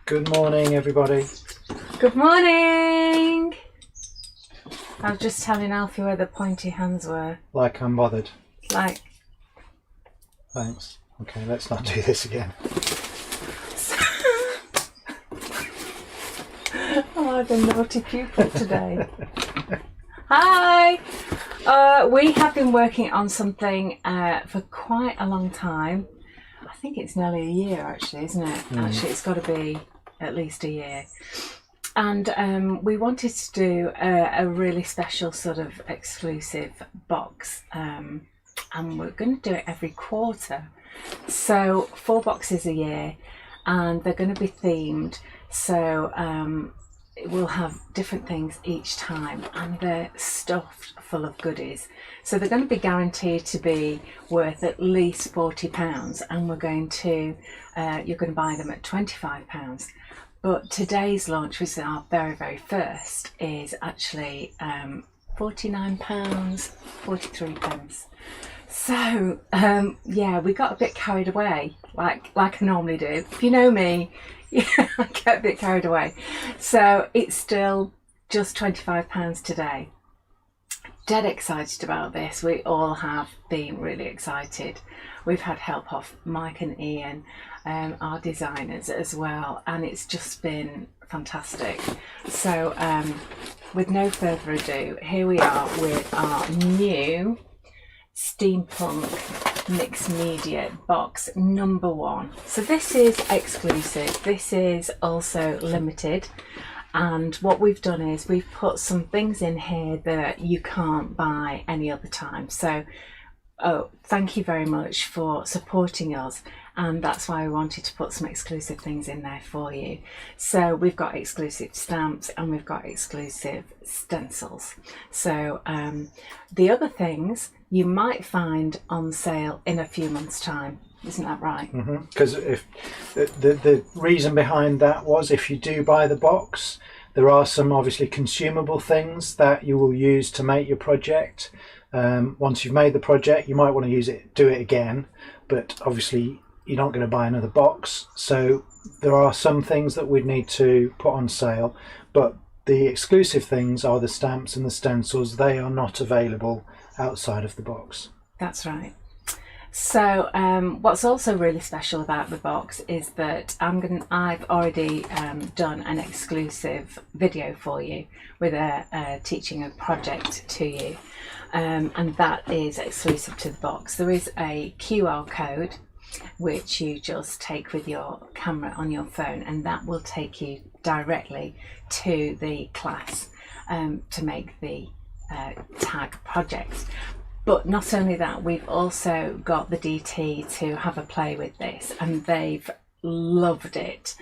Good morning, everybody. Good morning! I was just telling Alfie where the pointy hands were. Like I'm bothered. Like... Thanks. Okay, let's not do this again. Oh, I'm a naughty pupil today. Hi! We have been working on something for quite a long time. I think it's nearly a year actually, isn't it? Actually, it's got to be at least a year. And we wanted to do a really special sort of exclusive box. And we're going to do it every quarter. So 4 boxes a year, and they're going to be themed. So we'll have different things each time, and they're stuffed full of goodies. So they're going to be guaranteed to be worth at least £40, and we're going to you're going to buy them at £25. But today's launch, which is our very first, is actually £49, 43 pence. So yeah, we got a bit carried away, like I normally do. If you know me, yeah, I get a bit carried away. So it's still just £25 today. Dead excited about this. We all have been really excited. We've had help off Mike and Ian, our designers as well, and it's just been fantastic. So with no further ado, here we are with our new Steampunk Mixed Media box number 1. So this is exclusive, this is also limited, and what we've done is we've put some things in here that you can't buy any other time. So thank you very much for supporting us, and that's why we wanted to put some exclusive things in there for you. So we've got exclusive stamps and we've got exclusive stencils. So the other things you might find on sale in a few months' time. Isn't that right? Because if the reason behind that was, if you do buy the box, there are some obviously consumable things that you will use to make your project. Once you've made the project, you might want to do it again, but obviously you're not going to buy another box. So there are some things that we'd need to put on sale, but the exclusive things are the stamps and the stencils. They are not available outside of the box. That's right. So what's also really special about the box is that I've already done an exclusive video for you with teaching a project to you, and that is exclusive to the box. There is a QR code which you just take with your camera on your phone, and that will take you directly to the class to make the tag project. But not only that, we've also got the DT to have a play with this, and they've loved it.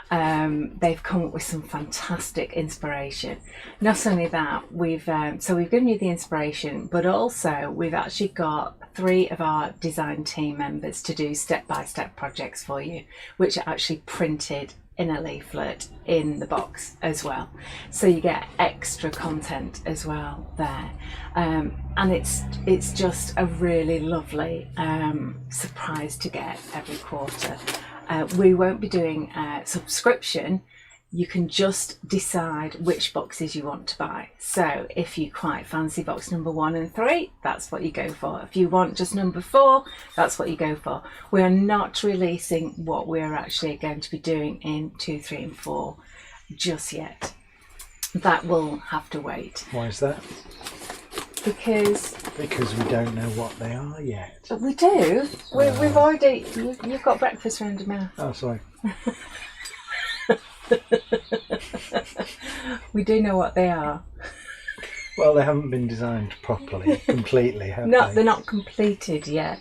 They've come up with some fantastic inspiration. Not only that, we've given you the inspiration, but also we've actually got 3 of our design team members to do step-by-step projects for you, which are actually printed in a leaflet in the box as well. So you get extra content as well there. And it's just a really lovely surprise to get every quarter. We won't be doing a subscription. You can just decide which boxes you want to buy. So if you quite fancy box number 1 and 3, that's what you go for. If you want just number 4, that's what you go for. We are not releasing what we're actually going to be doing in 2, 3 and 4 just yet. That will have to wait. Why is that? Because we don't know what they are yet. We do. We've already... You've got breakfast around your mouth. Oh, sorry. We do know what they are. Well, they haven't been designed properly, completely, have they? They're not completed yet.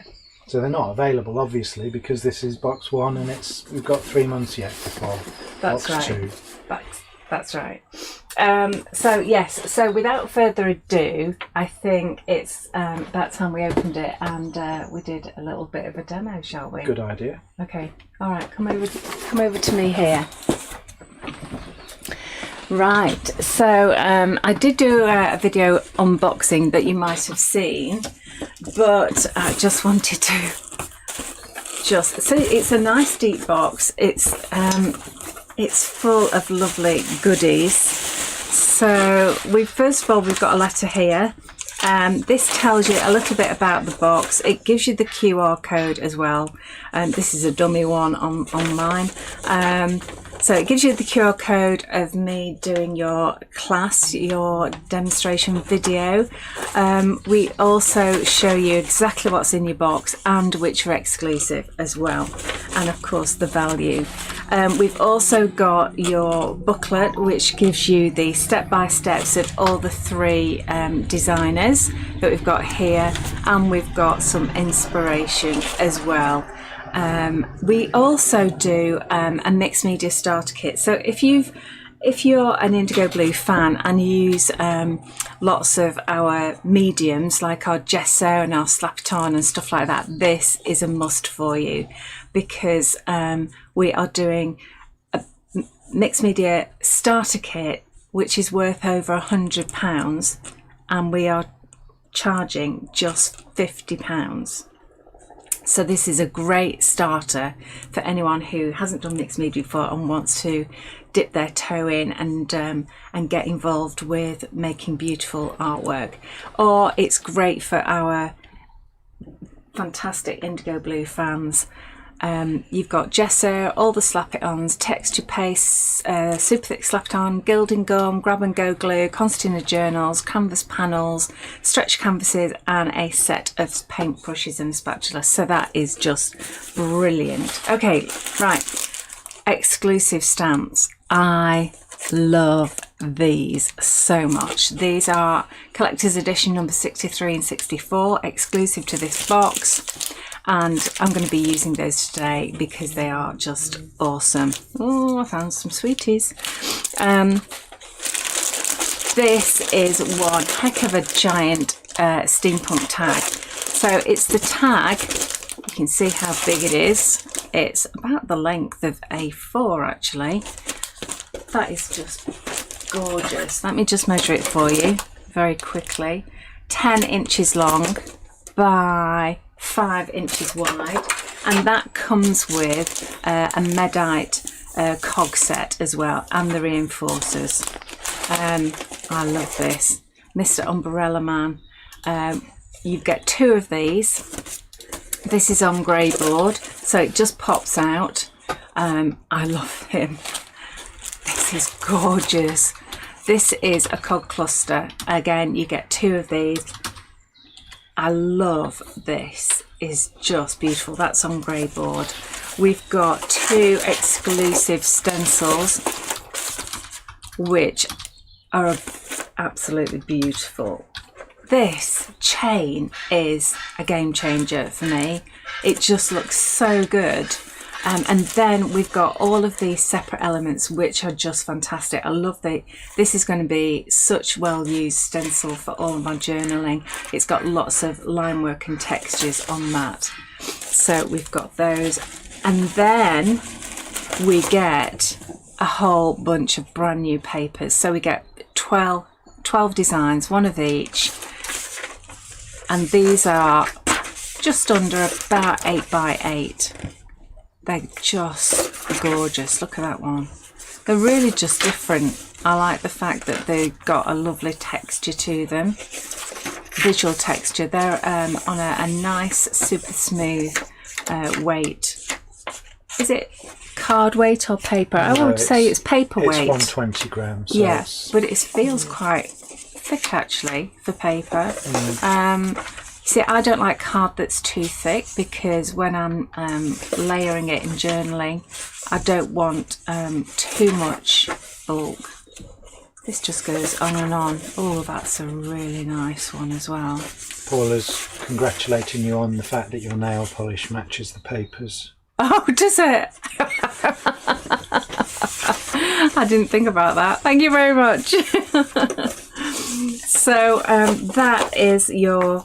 So they're not available, obviously, because this is box 1, and we've got 3 months yet before That's box right. 2. That's right. So yes. So without further ado, I think it's that time we opened it and we did a little bit of a demo, shall we? Good idea. Okay. All right. Come over to me here. Right, so I did do a video unboxing that you might have seen, but I just wanted to so it's a nice deep box. It's it's full of lovely goodies. So first of all, we've got a letter here. This tells you a little bit about the box. It gives you the QR code as well. This is a dummy one on mine. So it gives you the QR code of me doing your class, your demonstration video. We also show you exactly what's in your box and which are exclusive as well. And of course the value. We've also got your booklet, which gives you the step-by-steps of all the 3 designers that we've got here, and we've got some inspiration as well. We also do a mixed media starter kit. So if you're an Indigo Blue fan and you use lots of our mediums like our gesso and our slap-it-on and stuff like that, this is a must for you, because we are doing a mixed media starter kit which is worth over £100, and we are charging just £50. So this is a great starter for anyone who hasn't done mixed media before and wants to dip their toe in and get involved with making beautiful artwork. Or it's great for our fantastic Indigo Blue fans. You've got gesso, all the slap-it-ons, texture paste, super thick slap-it-on, gilding gum, grab-and-go glue, concertina journals, canvas panels, stretch canvases, and a set of paint brushes and a spatula. So that is just brilliant. Okay, right, exclusive stamps. I love these so much. These are collector's edition number 63 and 64, exclusive to this box. And I'm going to be using those today because they are just awesome. Oh, I found some sweeties. This is one heck of a giant steampunk tag. So it's the tag, you can see how big it is. It's about the length of A4 actually. That is just gorgeous. Let me just measure it for you very quickly. 10 inches long by 5 inches wide, and that comes with a Medite cog set as well, and the reinforcers. I love this. Mr. Umbrella Man. You get 2 of these. This is on grey board, so it just pops out. I love him. This is gorgeous. This is a cog cluster. Again, you get 2 of these. I love this. Is just beautiful. That's on grey board. We've got 2 exclusive stencils which are absolutely beautiful. This chain is a game changer for me. It just looks so good. And then we've got all of these separate elements which are just fantastic. I love this is going to be such well used stencil for all of my journaling. It's got lots of line work and textures on that. So we've got those, and then we get a whole bunch of brand new papers. So we get 12 designs, 1 of each, and these are just under about 8 by 8. They're just gorgeous. Look at that one. They're really just different. I like the fact that they've got a lovely texture to them. Visual texture. They're on a nice, super smooth weight. Is it card weight or paper? I would say it's paper weight. It's 120 grams. So yeah, but it feels quite thick actually for paper. See, I don't like card that's too thick because when I'm layering it in journaling, I don't want too much bulk. This just goes on and on. Oh, that's a really nice one as well. Paula's congratulating you on the fact that your nail polish matches the papers. Oh, does it? I didn't think about that. Thank you very much. So that is your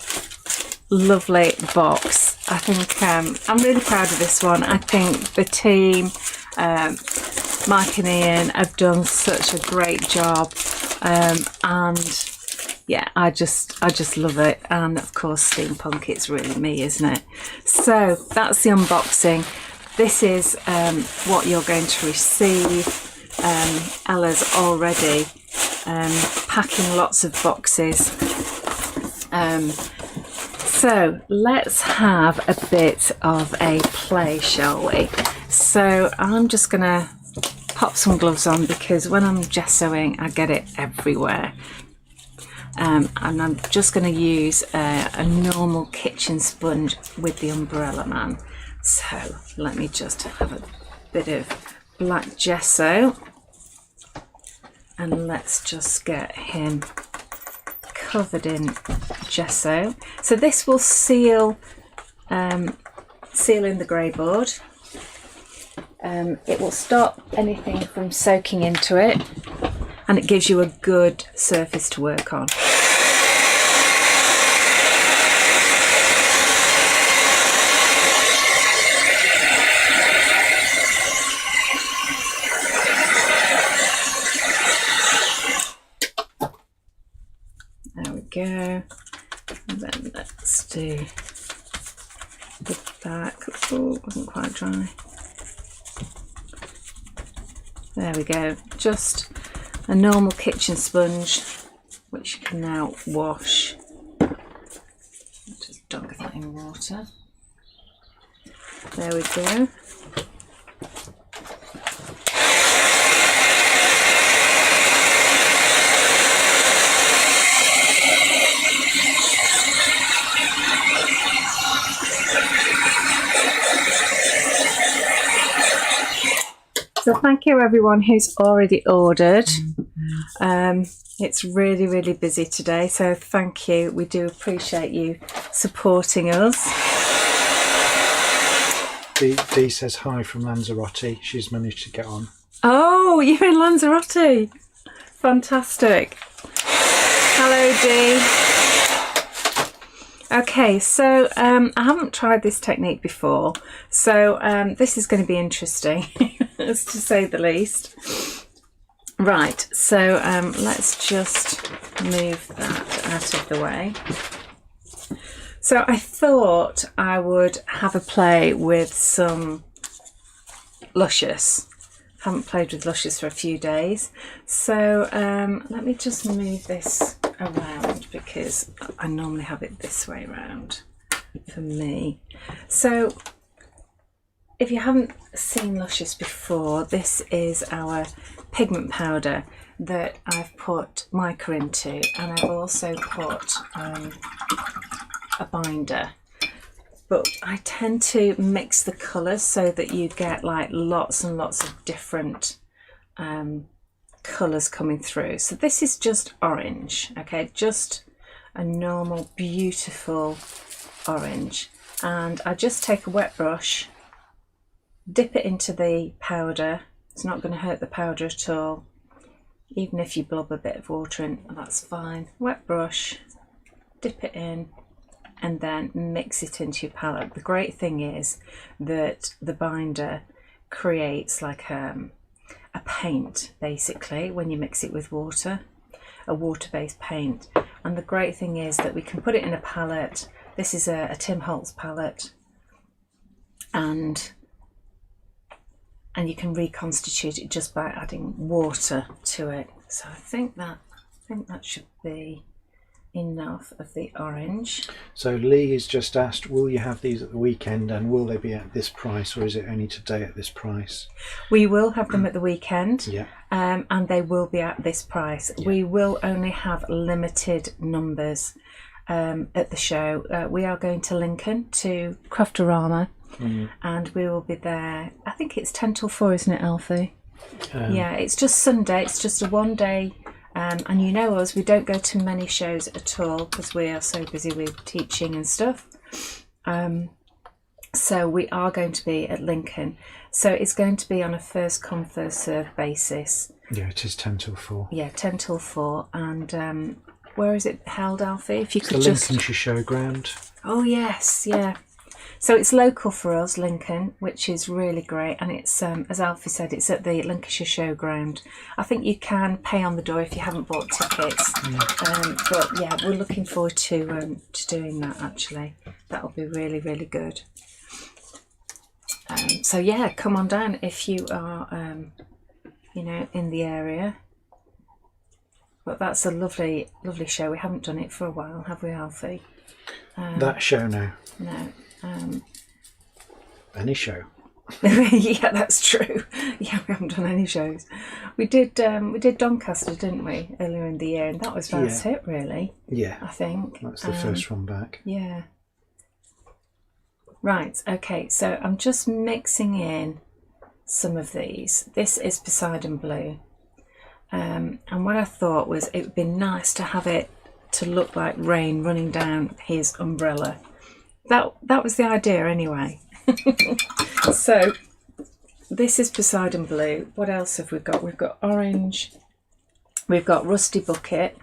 lovely box. I think I'm really proud of this one. I think the team, Mike and Ian, have done such a great job, and yeah, I just love it. And of course, Steampunk, it's really me, isn't it? So that's the unboxing. this is what you're going to receive. Ella's already packing lots of boxes. So let's have a bit of a play, shall we? So I'm just going to pop some gloves on because when I'm gessoing I get it everywhere. And I'm just going to use a normal kitchen sponge with the Umbrella Man. So let me just have a bit of black gesso and let's just get him covered in gesso. So this will seal in the grey board. It will stop anything from soaking into it, and it gives you a good surface to work on. There we go. And then let's do the back. Oh, it wasn't quite dry. There we go. Just a normal kitchen sponge, which you can now wash. Just dunk that in water. There we go. So thank you everyone who's already ordered. It's really, really busy today, so thank you. We do appreciate you supporting us. Dee says hi from Lanzarote. She's managed to get on. Oh, you're in Lanzarote. Fantastic. Hello, Dee. Okay, so I haven't tried this technique before, so this is going to be interesting, to say the least. Right, so let's just move that out of the way. So I thought I would have a play with some Luscious. Haven't played with Luscious for a few days, so let me just move this around because I normally have it this way around for me. So if you haven't seen Luscious before, this is our pigment powder that I've put mica into, and I've also put a binder. But I tend to mix the colours so that you get like lots and lots of different colours coming through. So this is just orange, okay, just a normal beautiful orange, and I just take a wet brush, dip it into the powder. It's not going to hurt the powder at all, even if you blob a bit of water in, that's fine. Wet brush, dip it in, and then mix it into your palette. The great thing is that the binder creates like a paint, basically, when you mix it with water, a water-based paint. And the great thing is that we can put it in a palette. This is a Tim Holtz palette, and you can reconstitute it just by adding water to it. So I think that should be enough of the orange. So Lee has just asked, will you have these at the weekend, and will they be at this price, or is it only today at this price? We will have them at the weekend, yeah. And they will be at this price. Yeah. We will only have limited numbers at the show. We are going to Lincoln to Craftorama, and we will be there. I think it's 10 till 4, isn't it, Alfie? Yeah, it's just Sunday. It's just a one-day. And you know us, we don't go to many shows at all because we are so busy with teaching and stuff. So we are going to be at Lincoln. So it's going to be on a first come, first serve basis. Yeah, it is 10 till 4. Yeah, 10 till 4. And where is it held, Alfie? If you it's could the just... Lincolnshire Showground. Oh yes, yeah. So it's local for us, Lincoln, which is really great, and it's as Alfie said, it's at the Lincolnshire Showground. I think you can pay on the door if you haven't bought tickets, but yeah, we're looking forward to doing that. Actually, that'll be really, really good. So yeah, come on down if you are, you know, in the area. But that's a lovely, lovely show. We haven't done it for a while, have we, Alfie? That show, no. No. Any show. Yeah, that's true. Yeah, we haven't done any shows. We did Doncaster, didn't we, earlier in the year, and that was about it, really. Yeah, I think that's the first one back. Yeah. Right. Okay. So I'm just mixing in some of these. This is Poseidon Blue, and what I thought was it would be nice to have it to look like rain running down his umbrella. That was the idea, anyway. So this is Poseidon Blue. What else have we got? We've got orange. We've got Rusty Bucket.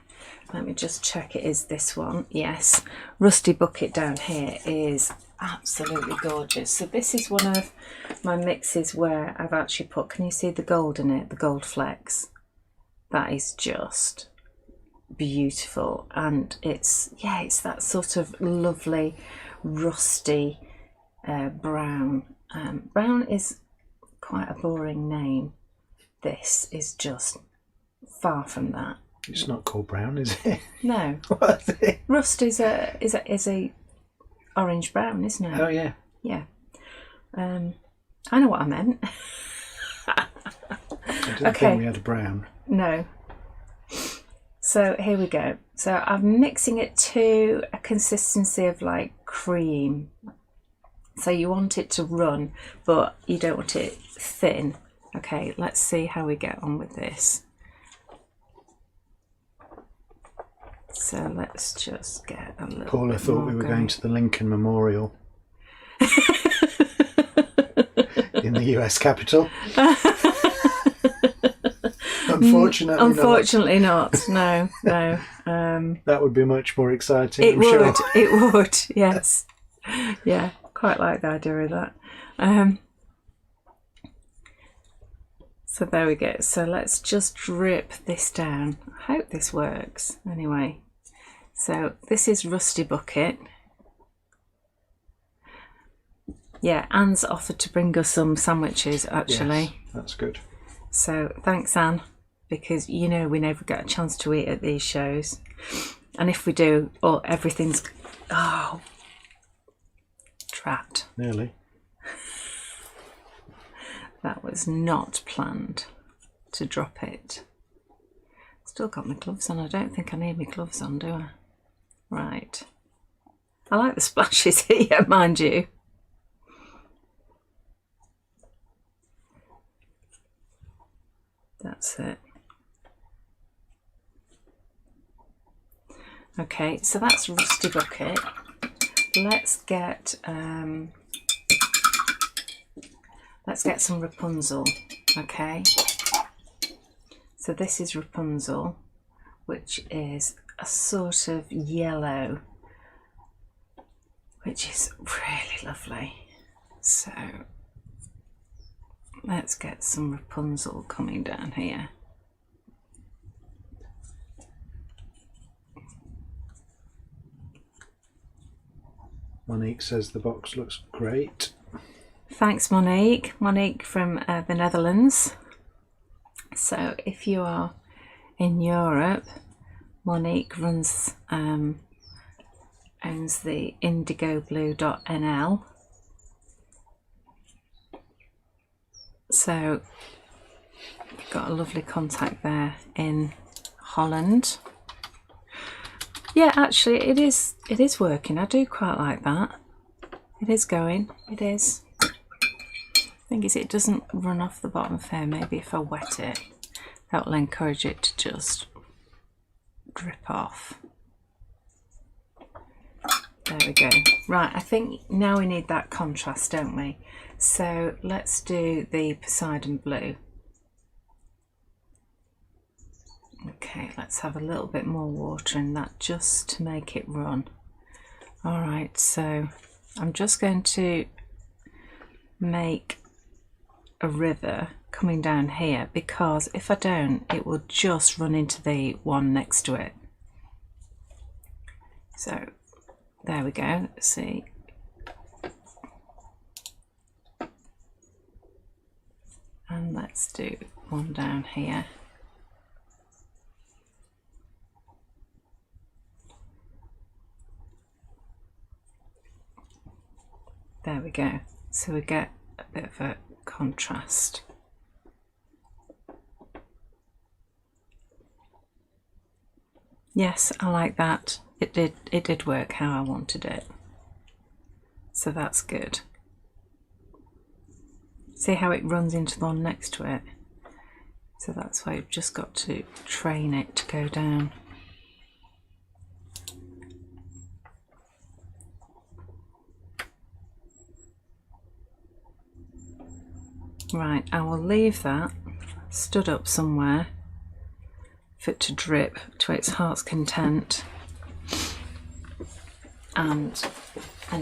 Let me just check it is this one. Yes. Rusty Bucket down here is absolutely gorgeous. So this is one of my mixes where I've actually put, can you see the gold in it? The gold flecks. That is just beautiful. And it's that sort of lovely rusty brown. Brown is quite a boring name. This is just far from that. It's not called brown, is it? No. What is it? Rust is a orange brown, isn't it? Oh yeah. Yeah. I know what I meant. I didn't think we had a brown. No. So here we go. So I'm mixing it to a consistency of like cream. So you want it to run, but you don't want it thin. Okay, let's see how we get on with this. So let's just get a little Paula bit thought more we were going. going to the Lincoln Memorial in the US Capitol. Unfortunately not. No. That would be much more exciting. It I'm would. sure. It would. Yes. Yeah. Quite like the idea of that. So there we go. So let's just drip this down. I hope this works. Anyway. So this is Rusty Bucket. Yeah, Anne's offered to bring us some sandwiches actually. Yes, that's good. So thanks, Anne, because you know we never get a chance to eat at these shows, and if we do, everything's trapped. Nearly. That was not planned to drop it. Still got my gloves on. I don't think I need my gloves on, do I? Right. I like the splashes here, mind you. That's it. Okay, so that's Rusty Bucket. Let's get some Rapunzel. Okay. So this is Rapunzel, which is a sort of yellow, which is really lovely. So let's get some Rapunzel coming down here. Monique says the box looks great. Thanks, Monique. Monique from the Netherlands. So if you are in Europe, Monique owns the indigoblue.nl. So you've got a lovely contact there in Holland. Yeah, actually it is working. I do quite like that. It is going. It is. The thing is, it doesn't run off the bottom fair. Maybe if I wet it, that will encourage it to just drip off. There we go. Right, I think now we need that contrast, don't we? So let's do the Poseidon Blue. Okay, let's have a little bit more water in that just to make it run. All right, so I'm just going to make a river coming down here, because if I don't, it will just run into the one next to it. So there we go. Let's see. let's do one down here. There we go. So we get a bit of a contrast. Yes, I like that. It did work how I wanted it. So that's good. See how it runs into the one next to it? So that's why you've just got to train it to go down. Right, I will leave that stood up somewhere for it to drip to its heart's content and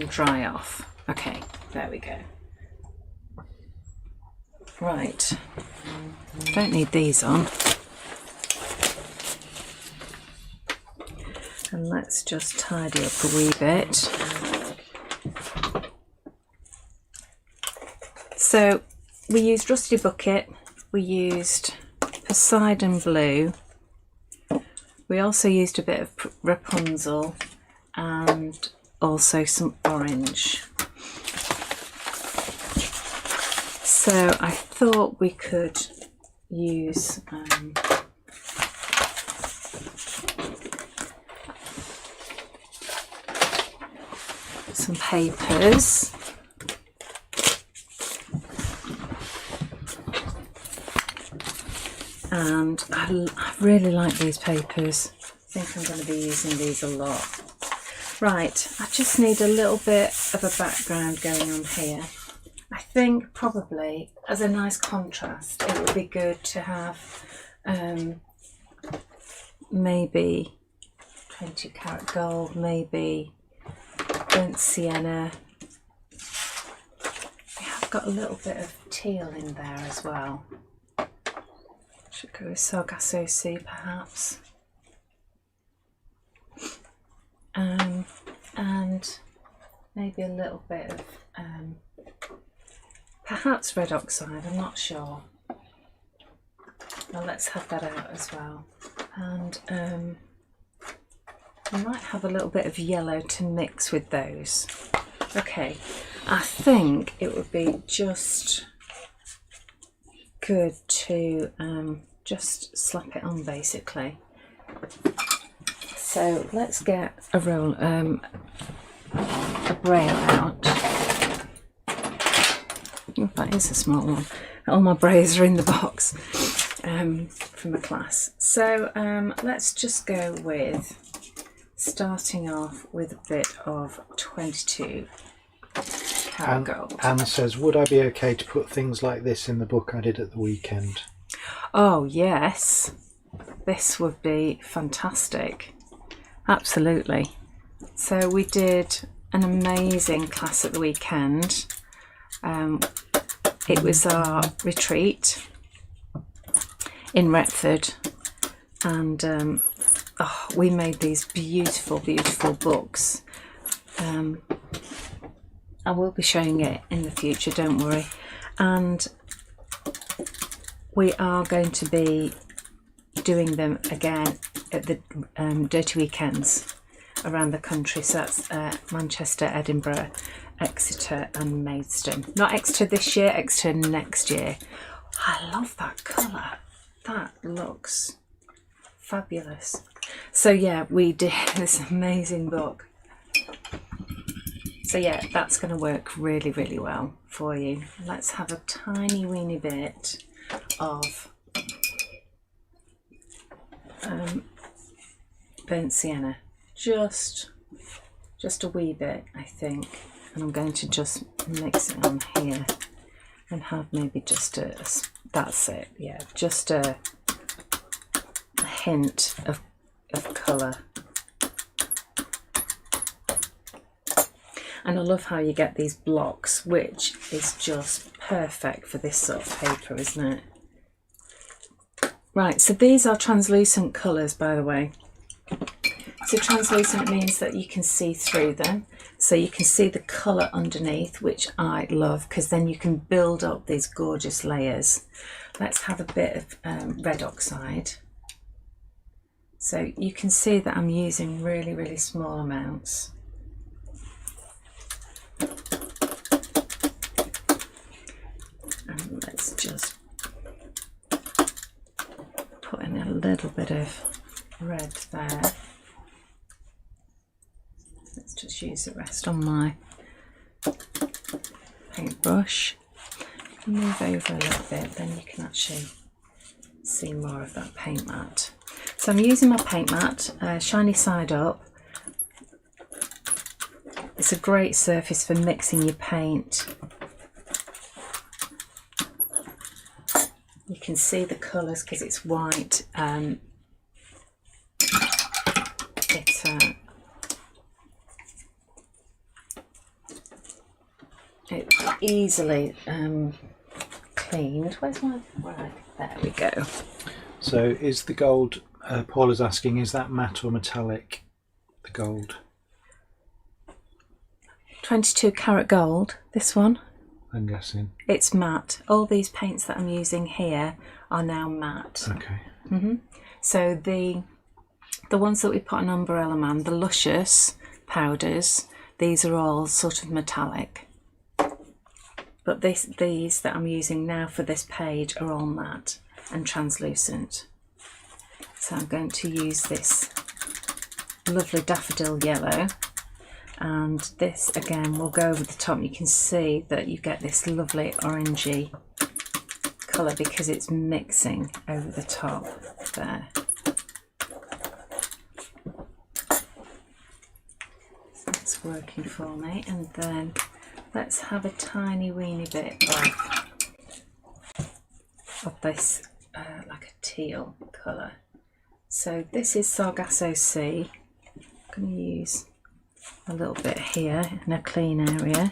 dry off. Okay, there we go. Right, don't need these on. And let's just tidy up a wee bit. So we used Rusty Bucket, we used Poseidon Blue, we also used a bit of Rapunzel and also some orange. So I thought we could use some papers. And I really like these papers. I think I'm going to be using these a lot. Right, I just need a little bit of a background going on here. I think probably as a nice contrast it would be good to have maybe 20 karat gold, maybe burnt sienna. I've got a little bit of teal in there as well. Should go with Sargasso Sea perhaps. And maybe a little bit of perhaps red oxide, I'm not sure. Well, let's have that out as well. And I might have a little bit of yellow to mix with those. Okay, I think it would be just good to just slap it on basically. So let's get a roll, a braille out. Oh, that is a small one. All my brails are in the box from a class. So let's just go with starting off with a bit of 22 karat gold. Anne says, would I be okay to put things like this in the book I did at the weekend? Oh yes, this would be fantastic. Absolutely. So we did an amazing class at the weekend. It was our retreat in Retford, and we made these beautiful, beautiful books. I will be showing it in the future, don't worry. And we are going to be doing them again at the Dirty Weekends around the country. So that's Manchester, Edinburgh, Exeter and Maidstone. Not Exeter this year, Exeter next year. I love that colour. That looks fabulous. So yeah, we did this amazing book. So yeah, that's going to work really, really well for you. Let's have a tiny weeny bit of burnt sienna. Just a wee bit, I think. And I'm going to just mix it on here and have maybe just that's it, yeah, just a hint of colour. And I love how you get these blocks, which is just perfect for this sort of paper, isn't it? Right, so these are translucent colours, by the way. So translucent means that you can see through them. So you can see the colour underneath, which I love, because then you can build up these gorgeous layers. Let's have a bit of red oxide. So you can see that I'm using really, really small amounts. And let's just put in a little bit of red there. Let's just use the rest on my paintbrush. Move over a little bit, then you can actually see more of that paint mat. So I'm using my paint mat, shiny side up. It's a great surface for mixing your paint. You can see the colours because it's white. It's easily cleaned. Where's my right? There we go. So is the gold, Paul is asking, is that matte or metallic, the gold? 22 karat gold, this one. I'm guessing. It's matte. All these paints that I'm using here are now matte. Okay. So the ones that we put on Umbrella Man, the Luscious powders, these are all sort of metallic. But these that I'm using now for this page are all matte and translucent. So I'm going to use this lovely daffodil yellow, and this again will go over the top. You can see that you get this lovely orangey colour because it's mixing over the top there. So that's working for me, and then let's have a tiny weeny bit of this like a teal colour. So this is Sargasso Sea. I'm going to use a little bit here in a clean area,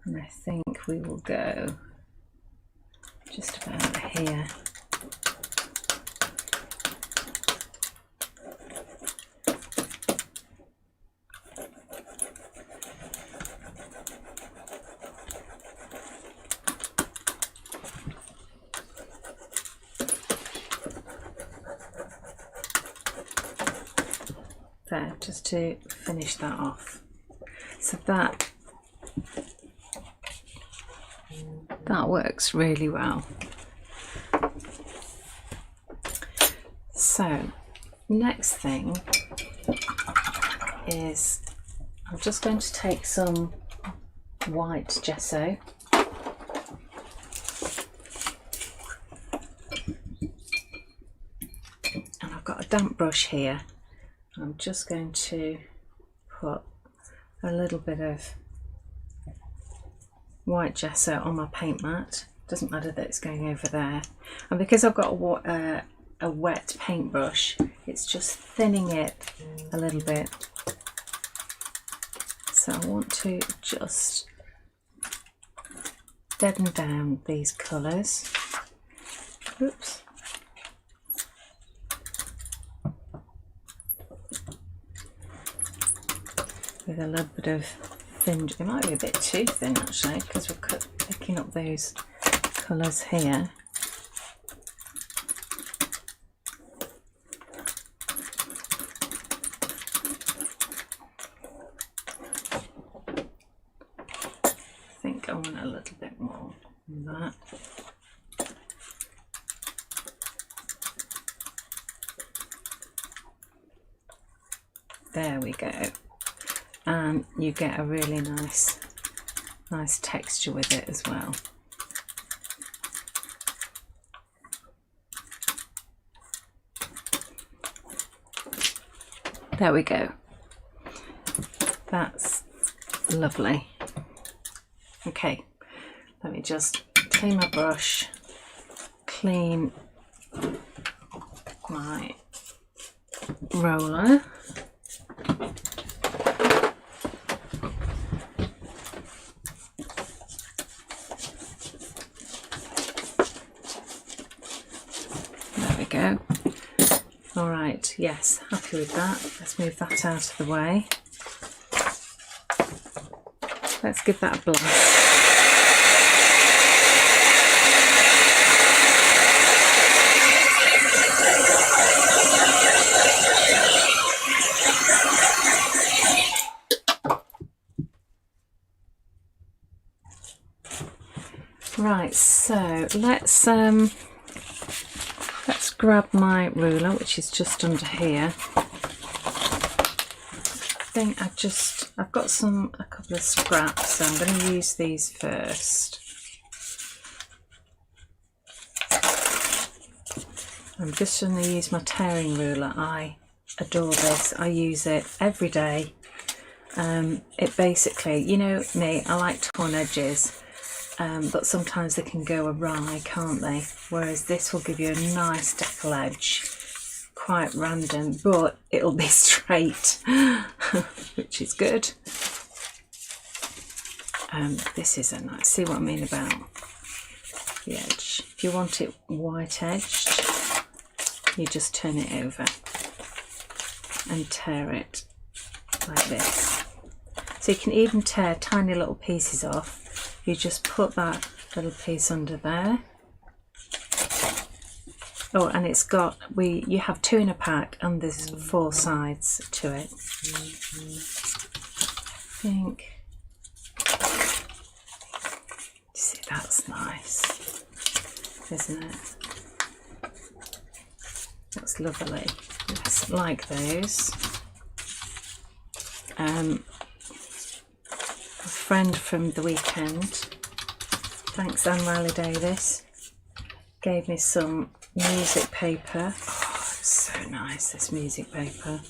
and I think we will go just about here. There, just to finish that off. So that works really well. So next thing is I'm just going to take some white gesso . And I've got a damp brush here. I'm just going to put a little bit of white gesso on my paint mat. Doesn't matter that it's going over there. And because I've got a wet paintbrush, it's just thinning it a little bit. So I want to just deaden down these colours. Oops. With a little bit of thin, it might be a bit too thin actually, because we're picking up those colours here. I think I want a little bit more than that. There we go. And you get a really nice texture with it as well. There we go. That's lovely. Okay, let me just clean my brush, clean my roller. Go. All right, yes, happy with that. Let's move that out of the way. Let's give that a blast. Right, so let's grab my ruler, which is just under here. I think I've got a couple of scraps, so I'm going to use these first. I'm just going to use my tearing ruler. I adore this. I use it every day. It basically, you know me, I like torn edges. But sometimes they can go awry, can't they? Whereas this will give you a nice deckle edge, quite random, but it'll be straight, which is good. This is a nice, see what I mean about the edge. If you want it white edged, you just turn it over and tear it like this. So you can even tear tiny little pieces off. You just put that little piece under there. Oh, and it's got, you have 2 in a pack and there's 4 sides to it. I think, see, that's nice, isn't it? That's lovely. Yes, like those. A friend from the weekend, thanks Anne Riley Davis, gave me some music paper. Oh, it's so nice, this music paper.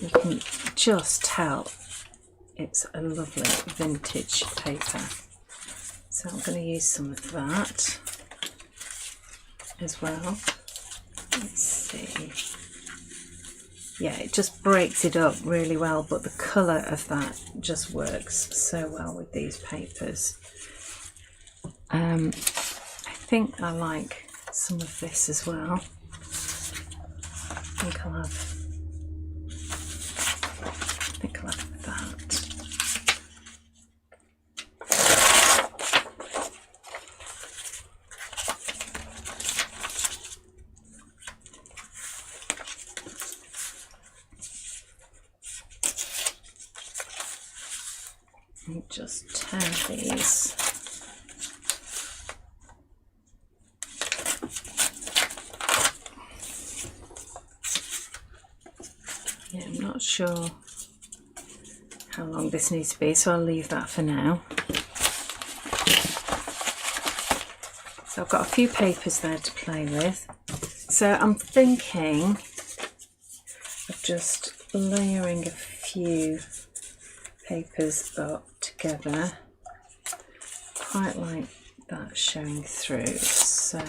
You can just tell it's a lovely vintage paper. So I'm going to use some of that as well. Let's see. Yeah, it just breaks it up really well, but the colour of that just works so well with these papers. I think I like some of this as well. I think I'll have that. And just tear these. Yeah, I'm not sure how long this needs to be, so I'll leave that for now. So I've got a few papers there to play with. So I'm thinking of just layering a few papers up together, quite like that showing through. So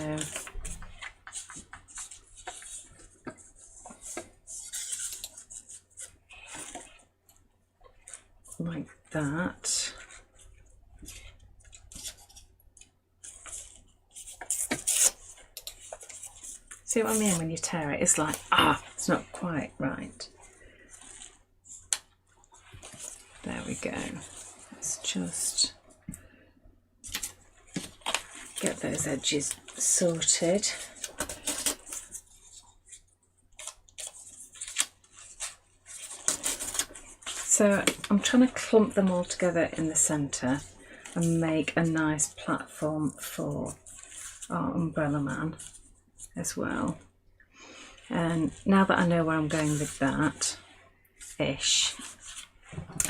like that. See what I mean when you tear it? It's like, it's not quite right. There we go. Let's just get those edges sorted. So I'm trying to clump them all together in the centre and make a nice platform for our umbrella man as well. And now that I know where I'm going with that, I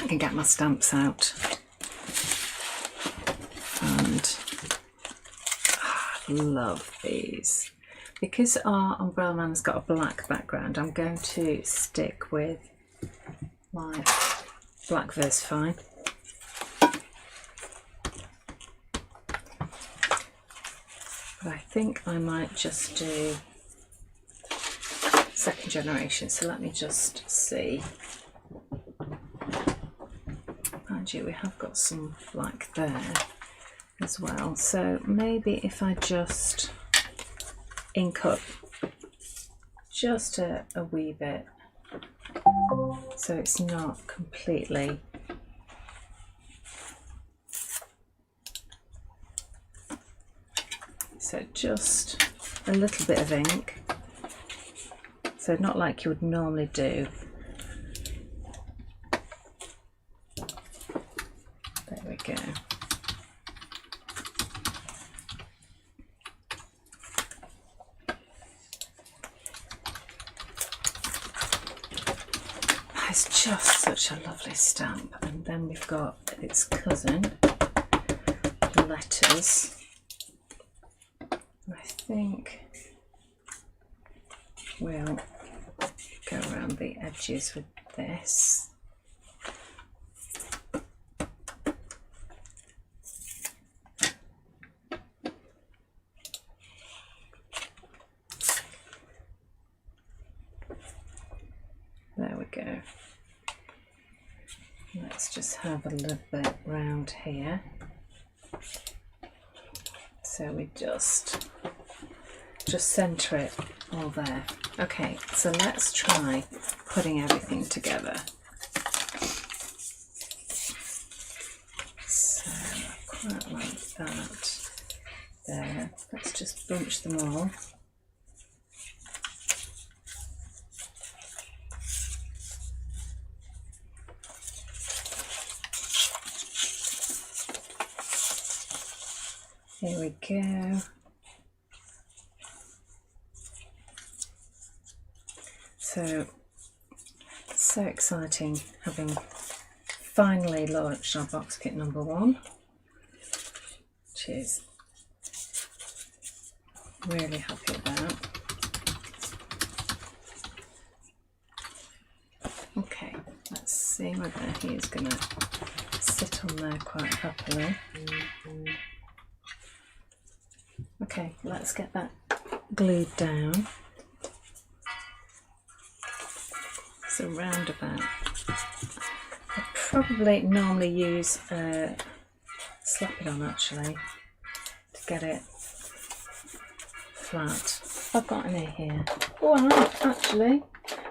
can get my stamps out. And I love these. Because our umbrella man has got a black background, I'm going to stick with my black Versafine. But I think I might just do second generation, so let me just see. Mind you, we have got some black there as well, so maybe if I just ink up just a wee bit, so it's not completely. So just a little bit of ink, so not like you would normally do. There we go. It's just such a lovely stamp. And then we've got its cousin, letters. I think we'll go around the edges with this. There we go. Let's just have a little bit round here. So we just centre it all there. Okay, so let's try putting everything together. So I quite like that there. Let's just bunch them all. Here we go. So exciting having finally launched our box kit number 1, which is really happy about. Okay, let's see whether he's going to sit on there quite happily. Okay, let's get that glued down. So roundabout. I probably normally use slap it on actually to get it flat. I've got any here. Oh, I have actually.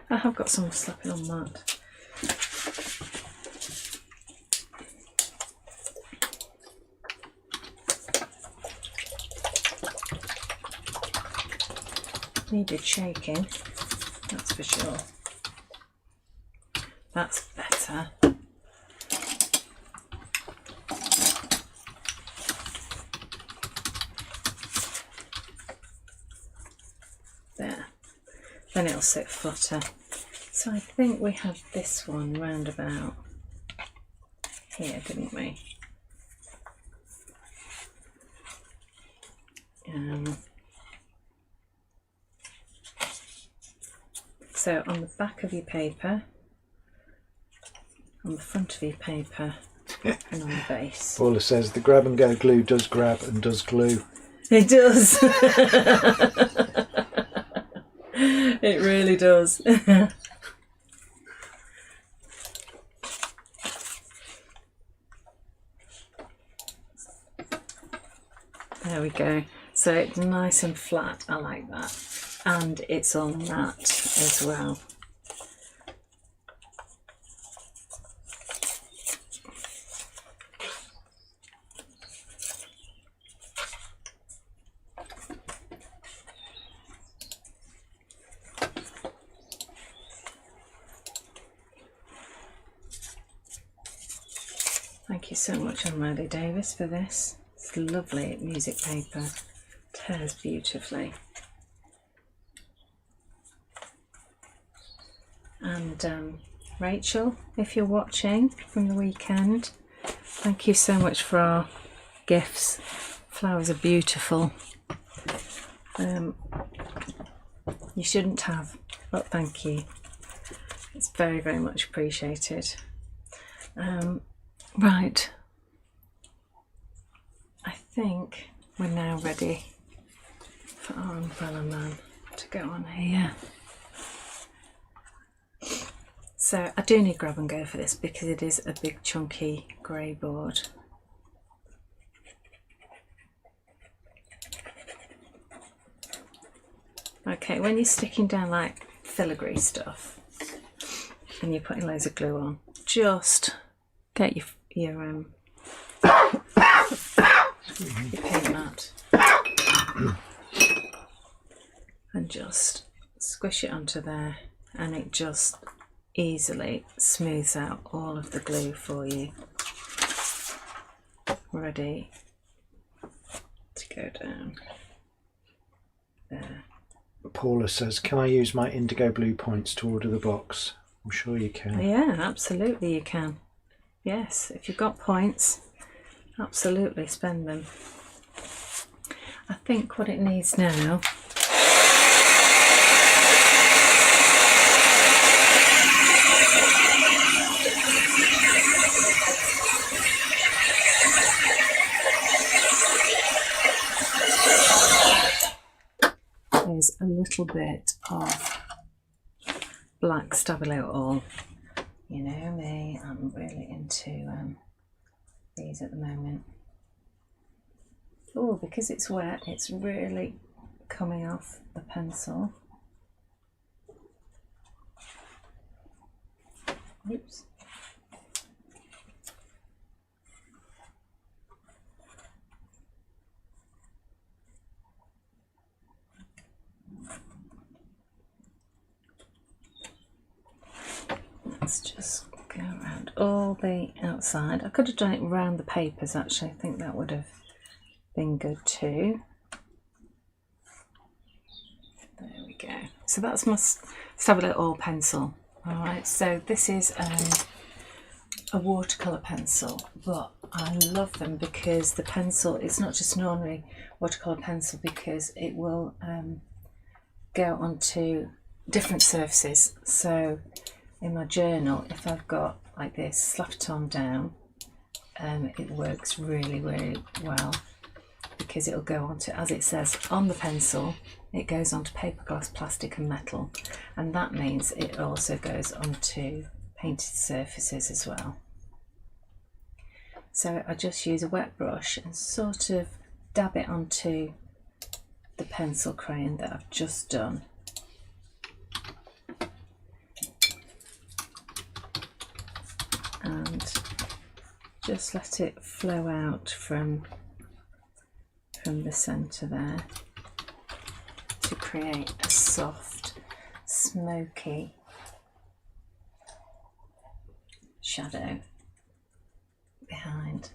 I have got some slapping on that. Needed shaking, that's for sure. That's better. There. Then it'll sit flutter. So I think we had this one round about here, didn't we? So on the back of your paper, on the front of your paper, and on the base. Paula says the grab and go glue does grab and does glue. It does. It really does. There we go. So it's nice and flat. I like that. And it's all matte as well. Thank you so much, Riley Davis, for this. It's lovely music paper. Tears beautifully. And Rachel, if you're watching from the weekend, thank you so much for our gifts. Flowers are beautiful. You shouldn't have, but thank you. It's very, very much appreciated. Right, I think we're now ready for our umbrella man to go on here. So I do need grab and go for this because it is a big chunky grey board. Okay, when you're sticking down like filigree stuff and you're putting loads of glue on, just get your paint mat and just squish it onto there, and it just easily smooths out all of the glue for you. Ready to go down there. Paula says, can I use my indigo blue points to order the box? I'm sure you can. Yeah, absolutely you can. Yes, if you've got points, absolutely spend them. I think what it needs now is a little bit of black Stabilo oil. You know me, I'm really into these at the moment. Oh, because it's wet, it's really coming off the pencil. Oops. Let's just go around all the outside. I could have done it around the papers actually. I think that would have been good too. There we go. So that's my Stabilo oil pencil. Alright, so this is a watercolour pencil, but I love them because the pencil, it's not just an ordinary watercolour pencil, because it will go onto different surfaces. So in my journal, if I've got like this, slap it on down, it works really, really well, because it'll go onto, as it says on the pencil, it goes onto paper, glass, plastic and metal, and that means it also goes onto painted surfaces as well. So I just use a wet brush and sort of dab it onto the pencil crayon that I've just done. And just let it flow out from the centre there to create a soft, smoky shadow behind.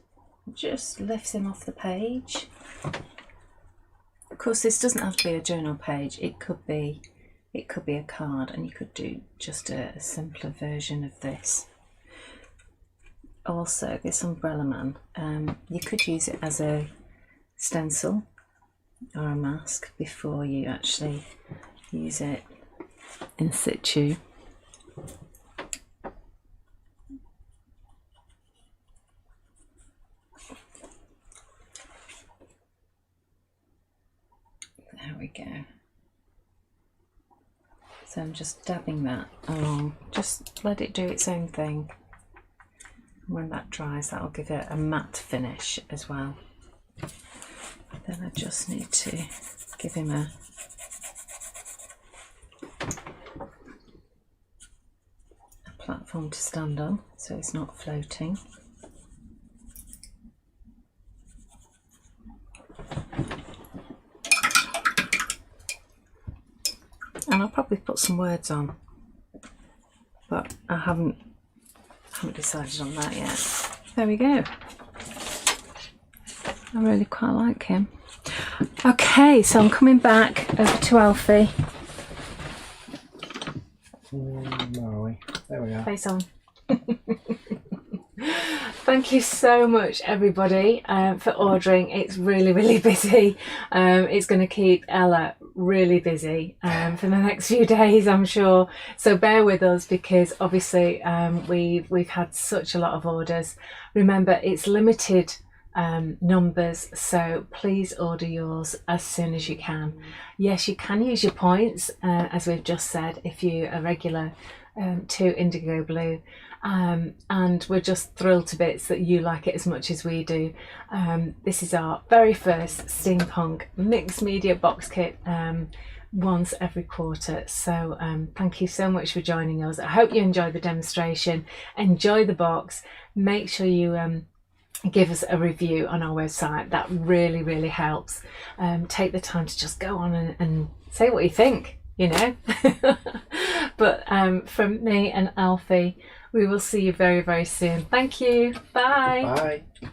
Just lift him off the page. Of course, this doesn't have to be a journal page. It could be a card, and you could do just a simpler version of this. Also, this umbrella man, you could use it as a stencil or a mask before you actually use it in situ. There we go. So I'm just dabbing that along, just let it do its own thing. When that dries, that'll give it a matte finish as well. Then I just need to give him a platform to stand on so it's not floating. And I'll probably put some words on, but I haven't decided on that yet. There we go. I really quite like him. Okay, so I'm coming back over to Alfie. Where are we? There we are. Face on. Thank you so much, everybody, for ordering. It's really, really busy. It's going to keep Ella really busy for the next few days, I'm sure. So bear with us, because obviously we've had such a lot of orders. Remember, it's limited numbers, so please order yours as soon as you can. Yes, you can use your points, as we've just said, if you're a regular to Indigo Blue, and we're just thrilled to bits that you like it as much as we do. This is our very first Steampunk mixed media box kit once every quarter. So thank you so much for joining us. I hope you enjoyed the demonstration. Enjoy the box. Make sure you give us a review on our website. That really, really helps. Take the time to just go on and say what you think, you know. But from me and Alfie, we will see you very, very soon. Thank you. Bye. Bye.